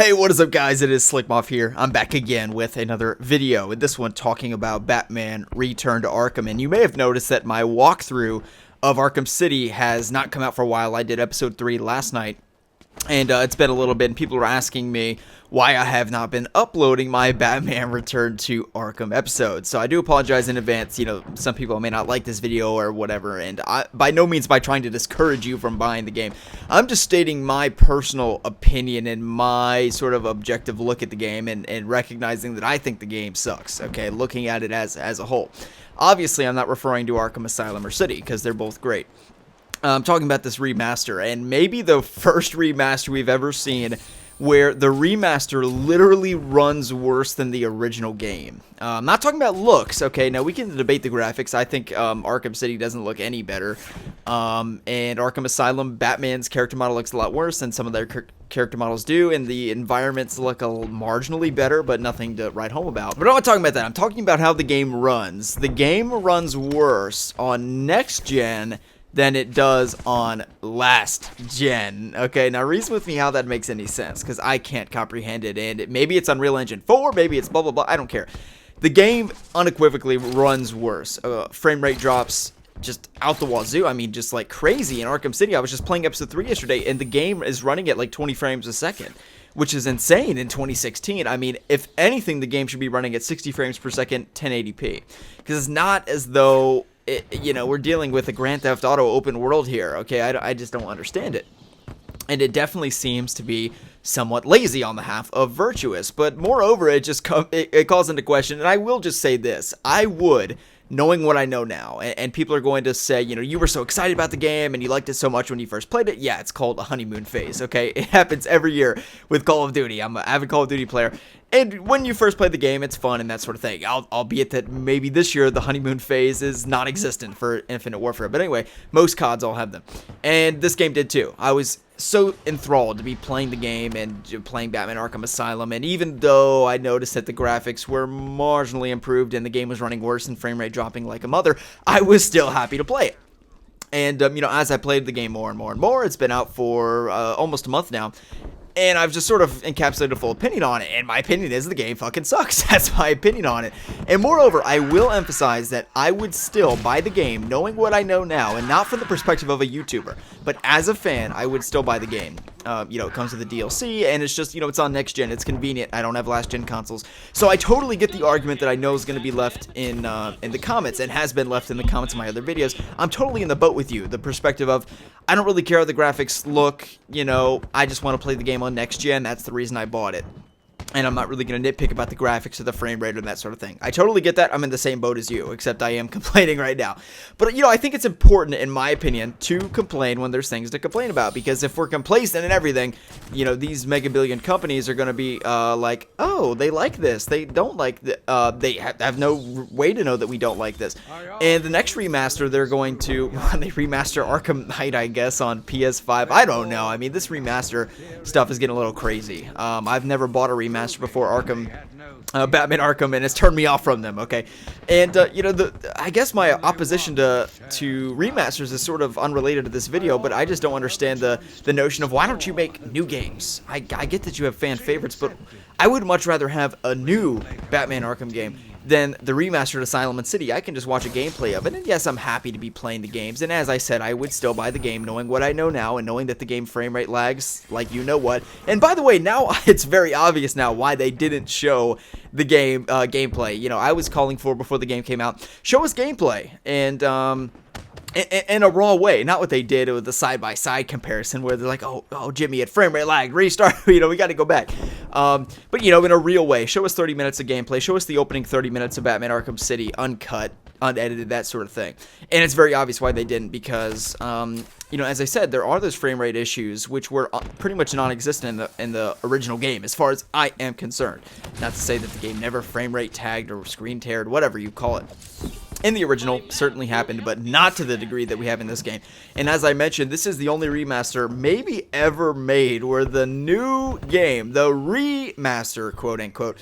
Hey, what is up, guys? It is Slikk here. I'm back again with another video, and this one talking about Batman Return to Arkham. And you may have noticed that my walkthrough of Arkham City has not come out for a while. I did episode 3 last night, and it's been a little bit, and people are asking me why I have not been uploading my Batman Return to Arkham episodes. So I do apologize in advance. You know, some people may not like this video or whatever, and I, by no means by trying to discourage you from buying the game. I'm just stating my personal opinion and my sort of objective look at the game, and recognizing that I think the game sucks, okay, looking at it as a whole. Obviously, I'm not referring to Arkham Asylum or City, because they're both great. I'm talking about this remaster, and maybe the first remaster we've ever seen where the remaster literally runs worse than the original game. I'm not talking about looks, okay? Now, we can debate the graphics. I think Arkham City doesn't look any better. And Arkham Asylum, Batman's character model looks a lot worse than some of their character models do, and the environments look a little marginally better, but nothing to write home about. But I'm not talking about that. I'm talking about how the game runs. The game runs worse on next gen than it does on last gen. Okay, now reason with me how that makes any sense, because I can't comprehend it, and maybe it's Unreal Engine 4, maybe it's blah blah blah, I don't care. The game unequivocally runs worse. Frame rate drops just out the wazoo. I mean, just like crazy. In Arkham City, I was just playing episode 3 yesterday, and the game is running at like 20 frames a second, which is insane in 2016. I mean, if anything, the game should be running at 60 frames per second, 1080p, because it's not as though we're dealing with a Grand Theft Auto open world here, okay? I just don't understand it. And it definitely seems to be somewhat lazy on the half of Virtuous. But moreover, it calls into question, and I will just say this. I would, knowing what I know now, and people are going to say, you were so excited about the game and you liked it so much when you first played it. Yeah, it's called a honeymoon phase, okay? It happens every year with Call of Duty. I'm an avid Call of Duty player. And when you first play the game, it's fun and that sort of thing. Albeit that maybe this year the honeymoon phase is non-existent for Infinite Warfare. But anyway, most CODs all have them. And this game did too. I was so enthralled to be playing the game and playing Batman Arkham Asylum. And even though I noticed that the graphics were marginally improved and the game was running worse and frame rate dropping like a mother, I was still happy to play it. And, as I played the game more and more and more, it's been out for almost a month now. And I've just sort of encapsulated a full opinion on it, and my opinion is the game fucking sucks. That's my opinion on it. And moreover, I will emphasize that I would still buy the game, knowing what I know now, and not from the perspective of a YouTuber, but as a fan, I would still buy the game. It comes with the DLC, and it's just, it's on next gen, it's convenient, I don't have last gen consoles. So I totally get the argument that I know is going to be left in the comments, and has been left in the comments of my other videos. I'm totally in the boat with you, the perspective of, I don't really care how the graphics look, I just want to play the game on next gen. That's the reason I bought it. And I'm not really going to nitpick about the graphics or the frame rate or that sort of thing. I totally get that. I'm in the same boat as you, except I am complaining right now. But, I think it's important, in my opinion, to complain when there's things to complain about. Because if we're complacent and everything, these mega billion companies are going to be like, oh, they like this. They don't like they have no way to know that we don't like this. And the next remaster, they're going to, when they remaster Arkham Knight, I guess, on PS5. I don't know. I mean, this remaster stuff is getting a little crazy. I've never bought a remaster before Batman Arkham, and it's turned me off from them, okay? And, I guess my opposition to remasters is sort of unrelated to this video, but I just don't understand the notion of why don't you make new games? I get that you have fan favorites, but I would much rather have a new Batman Arkham game than the remastered Asylum and City. I can just watch a gameplay of it, and yes, I'm happy to be playing the games, and as I said, I would still buy the game knowing what I know now, and knowing that the game frame rate lags like you-know-what. And by the way, now it's very obvious now why they didn't show the game gameplay. I was calling for, before the game came out, show us gameplay, and in a raw way, not what they did with the side-by-side comparison where they're like, oh, Jimmy, it frame rate lagged, restart, we got to go back. But, in a real way, show us 30 minutes of gameplay, show us the opening 30 minutes of Batman Arkham City, uncut, unedited, that sort of thing. And it's very obvious why they didn't, because, as I said, there are those frame rate issues, which were pretty much non-existent in the original game, as far as I am concerned. Not to say that the game never frame rate tagged or screen teared, whatever you call it. In the original, certainly happened, but not to the degree that we have in this game. And as I mentioned, this is the only remaster maybe ever made where the new game, the remaster, quote-unquote,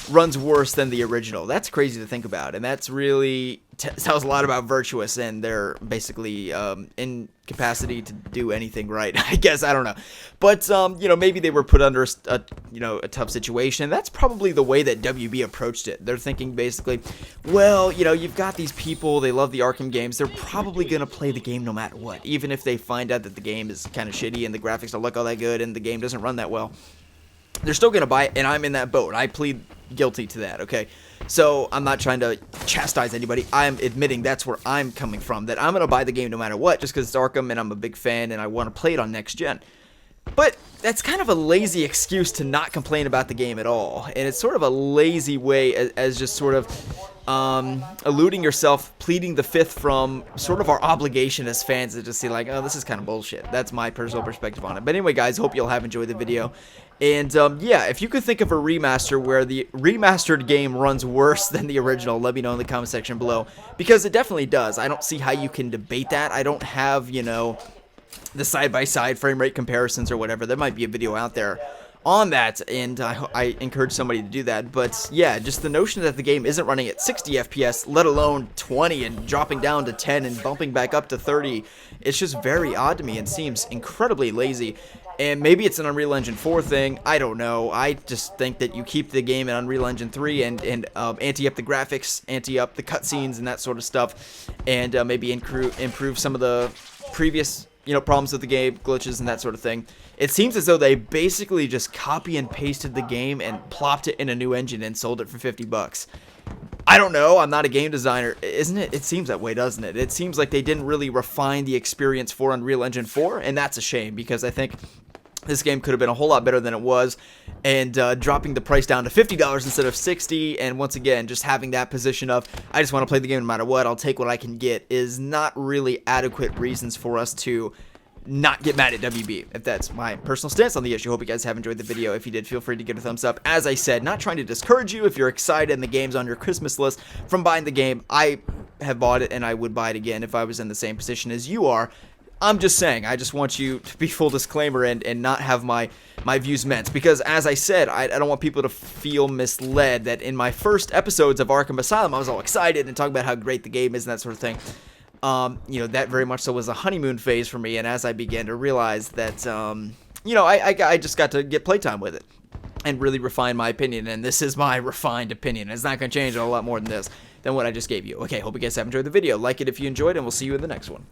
runs worse than the original. That's crazy to think about, and that's really tells a lot about Virtuous and their basically incapacity to do anything right. I guess, I don't know, but maybe they were put under a tough situation. That's probably the way that WB approached it. They're thinking basically, well, you've got these people, they love the Arkham games, they're probably gonna play the game no matter what, even if they find out that the game is kind of shitty and the graphics don't look all that good and the game doesn't run that well. They're still going to buy it, and I'm in that boat. I plead guilty to that, okay? So I'm not trying to chastise anybody. I'm admitting that's where I'm coming from, that I'm going to buy the game no matter what, just because it's Arkham and I'm a big fan and I want to play it on next gen. But that's kind of a lazy excuse to not complain about the game at all, and it's sort of a lazy way as just sort of eluding yourself, pleading the fifth from sort of our obligation as fans to just see like, oh, this is kind of bullshit. That's my personal perspective on it. But anyway, guys, hope you'll have enjoyed the video. And yeah, if you could think of a remaster where the remastered game runs worse than the original, let me know in the comment section below, because it definitely does. I don't see how you can debate that. I don't have, the side-by-side frame rate comparisons or whatever. There might be a video out there on that, and I encourage somebody to do that. But yeah, just the notion that the game isn't running at 60 FPS, let alone 20, and dropping down to 10 and bumping back up to 30, it's just very odd to me and seems incredibly lazy. And maybe it's an Unreal Engine 4 thing, I don't know. I just think that you keep the game in Unreal Engine 3 and ante up the graphics, ante up the cutscenes and that sort of stuff, and maybe improve some of the previous problems with the game, glitches and that sort of thing. It seems as though they basically just copy and pasted the game and plopped it in a new engine and sold it for $50. I don't know, I'm not a game designer, isn't it? It seems that way, doesn't it? It seems like they didn't really refine the experience for Unreal Engine 4, and that's a shame, because I think this game could have been a whole lot better than it was, and dropping the price down to $50 instead of $60, and once again, just having that position of, I just want to play the game no matter what, I'll take what I can get, is not really adequate reasons for us to not get mad at WB, if that's my personal stance on the issue. Hope you guys have enjoyed the video. If you did, feel free to give it a thumbs up. As I said, not trying to discourage you if you're excited and the game's on your Christmas list from buying the game. I have bought it, and I would buy it again if I was in the same position as you are. I'm just saying, I just want you to be full disclaimer and not have my views meant, because as I said, I don't want people to feel misled that in my first episodes of Arkham Asylum, I was all excited and talking about how great the game is and that sort of thing. That very much so was a honeymoon phase for me, and as I began to realize that, I just got to get playtime with it and really refine my opinion, and this is my refined opinion. It's not going to change a lot more than what I just gave you. Okay, hope you guys have enjoyed the video. Like it if you enjoyed, and we'll see you in the next one.